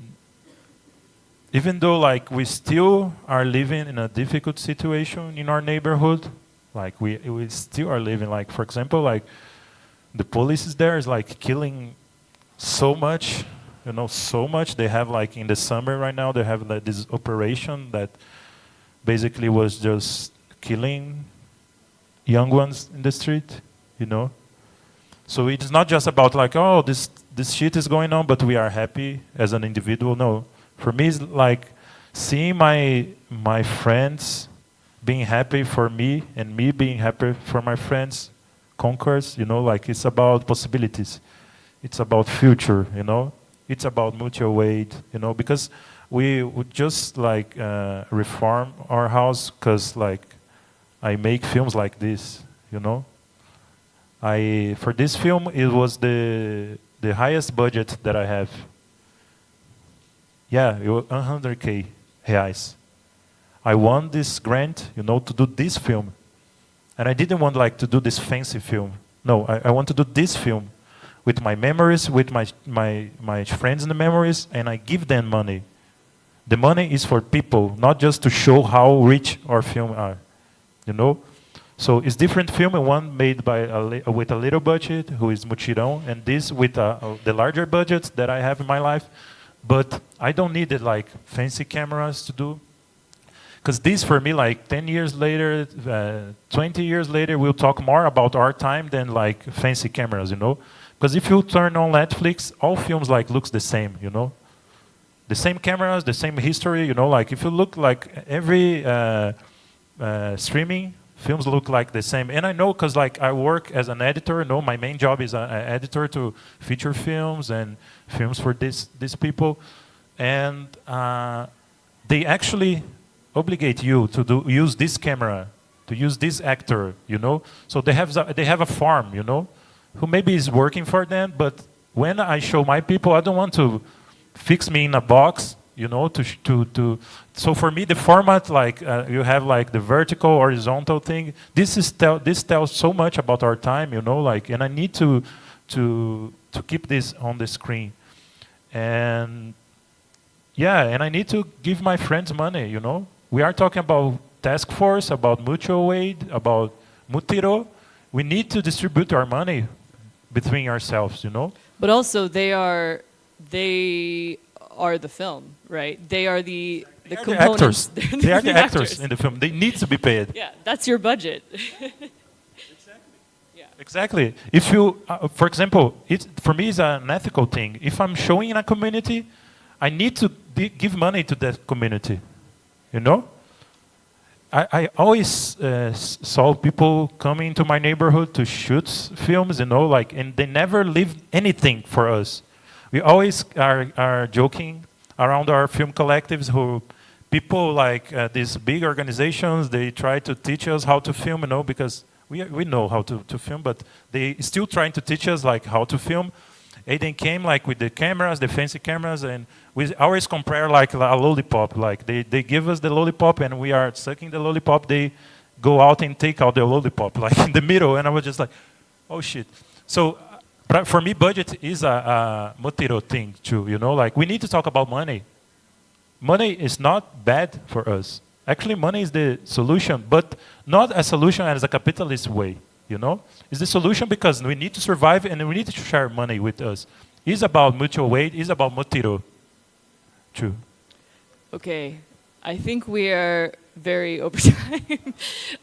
even though, like, we still are living in a difficult situation in our neighborhood, like we still are living, like, for example, like the police is there is like killing so much, you know, so much. They have, like, in the summer right now, they have, like, this operation that basically was just killing young ones in the street, you know. So it's not just about, like, oh, this shit is going on, but we are happy as an individual. No, for me, it's like seeing my friends being happy for me and me being happy for my friends conquers, you know, like, it's about possibilities. It's about future, you know. It's about mutual aid, you know, because we would just, like, reform our house because, like, I make films like this, you know. For this film, it was the highest budget that I have. Yeah, it was 100K reais. I won this grant, you know, to do this film. And I didn't want, like, to do this fancy film. No, I want to do this film with my memories, with my friends in the memories, and I give them money. The money is for people, not just to show how rich our film are, you know? So it's different film, and one made by with a little budget, who is Mutirão, and this with the larger budget that I have in my life. But I don't need it, like, fancy cameras to do. Because this, for me, like, 10 years later, 20 years later, we'll talk more about our time than, like, fancy cameras, you know? Because if you turn on Netflix, all films, like, looks the same, you know? The same cameras, the same history, you know? Like, if you look, like, every streaming, films look like the same. And I know because, like, I work as an editor, you know, my main job is an editor to feature films and films for these people. And they actually obligate you to use this camera, to use this actor, you know? So they have a farm, you know, who maybe is working for them, but when I show my people, I don't want to fix me in a box, you know, so for me, the format, like, you have, like, the vertical, horizontal thing, this tells so much about our time, you know, like, and I need to keep this on the screen. And yeah, and I need to give my friends money, you know. We are talking about task force, about mutual aid, about Mutiro. We need to distribute our money between ourselves, you know. But also, they are the film, right? They are the components. Actors. They are the actors in the film. They need to be paid. Yeah, that's your budget. Exactly. If you, for example, for me it's an ethical thing. If I'm showing in a community, I need to give money to that community. You know? I always saw people coming to my neighborhood to shoot films, you know, like, and they never leave anything for us. We always are joking around our film collectives who people like these big organizations, they try to teach us how to film, you know, because we know how to film, but they still trying to teach us like how to film. Aiden came like with the cameras, the fancy cameras, and we always compare like a lollipop. Like they give us the lollipop and we are sucking the lollipop. They go out and take out the lollipop like in the middle, and I was just like, oh shit. So for me, budget is a Motiro thing too. You know, like we need to talk about money. Money is not bad for us. Actually, money is the solution, but not a solution as a capitalist way. You know, it's the solution because we need to survive and we need to share money with us. It's about mutual aid. It's about Motiro. True. Okay, I think we are very over time.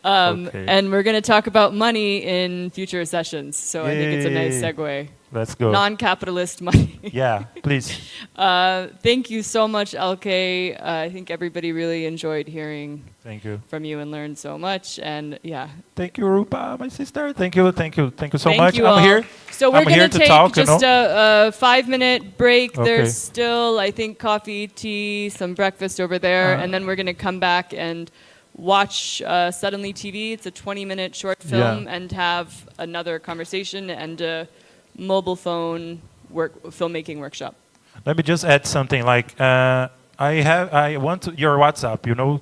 Okay. And we're going to talk about money in future sessions. So I think it's a nice Yay. segue. Let's go. Non-capitalist money. Yeah, please. Thank you so much, LK. I think everybody really enjoyed hearing Thank you. from you and learned so much. And yeah. Thank you, Rupa, my sister. Thank you so Thank much. you I'm all. here. So we're I'm going here to to take talk, just you know? a 5-minute break. Okay. There's still, I think, coffee, tea, some breakfast over there. Uh-huh. And then we're going to come back and watch Suddenly TV. It's a 20-minute short film, Yeah. and have another conversation and a mobile phone filmmaking workshop. Let me just add something. Like I want your WhatsApp. You know,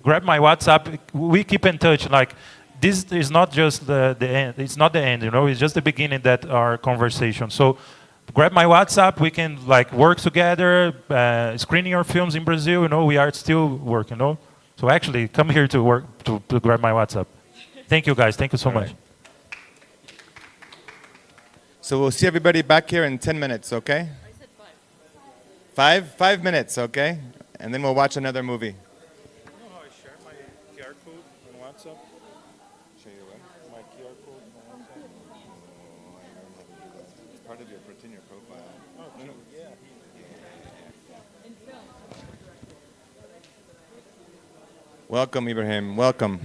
grab my WhatsApp. We keep in touch. Like this is not just the end. It's not the end. You know, it's just the beginning that our conversation. So grab my WhatsApp. We can like work together. Screening your films in Brazil. You know, we are still working. You know, so actually come here to work to grab my WhatsApp. Thank you guys. Thank you so much. So we'll see everybody back here in 10 minutes, okay? I said 5. 5 minutes, okay? And then we'll watch another movie. You know how I share my QR code on WhatsApp? Show you what? My QR code on WhatsApp. Oh, I learned how to do that. It's part of your Pretender profile. Oh, No, no. yeah. Welcome, Ibrahim. Welcome.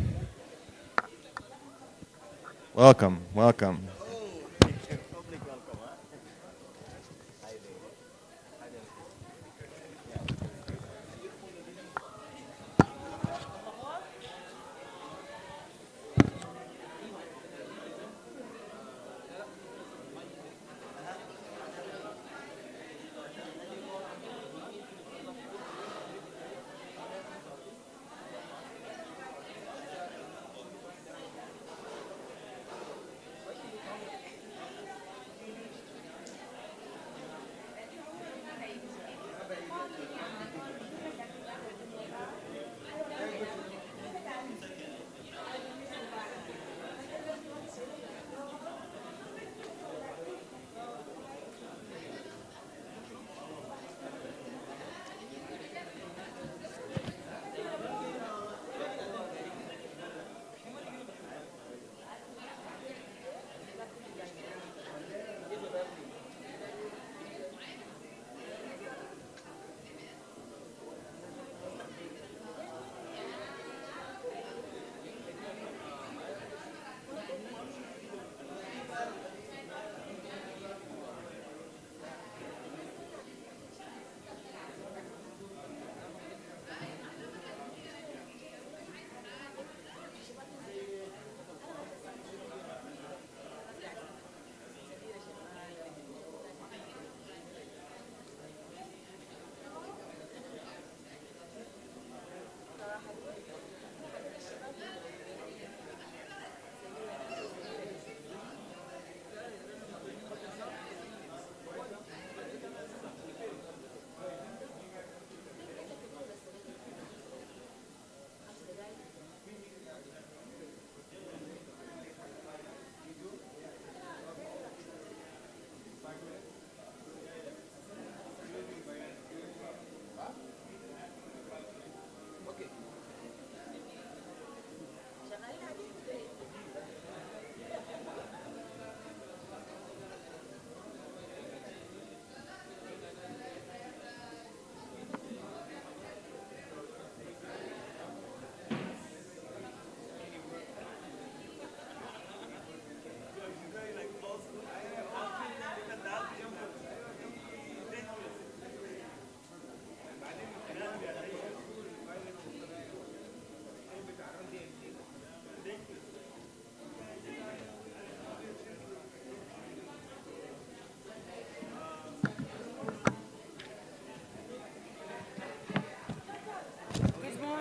Welcome. Welcome.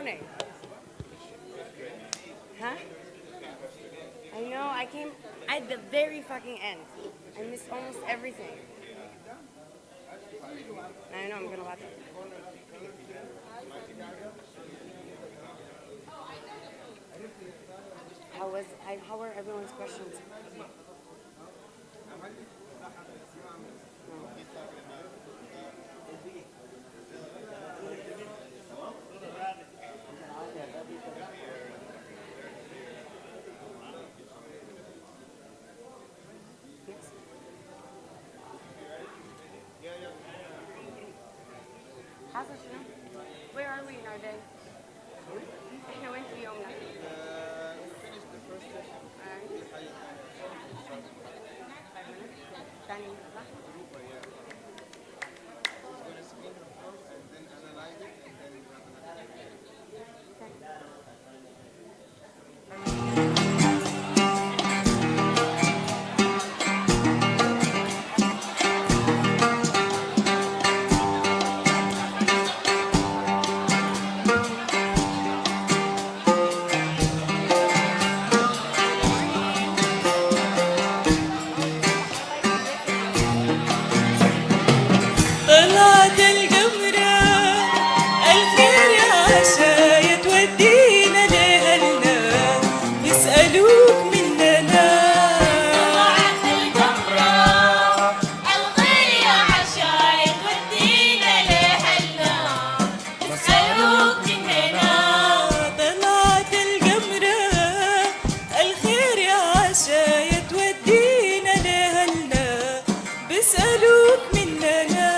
morning. Huh? I know, I came at the very fucking end. I missed almost everything. I know, I'm gonna watch it. How were everyone's questions? Where are we in our day? احنا وين في يومنا؟ ثاني صح؟ طلعت القمرة الخير يا عشايا تودينا لأهلنا بيسألوك مننا طلعت القمرة الخير يا عشايا تودينا لأهلنا بيسألوك مننا طلعت القمرة الخير يا عشايا تودينا لأهلنا بيسألوك مننا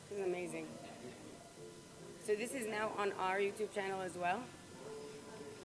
This is amazing. So this is now on our YouTube channel as well.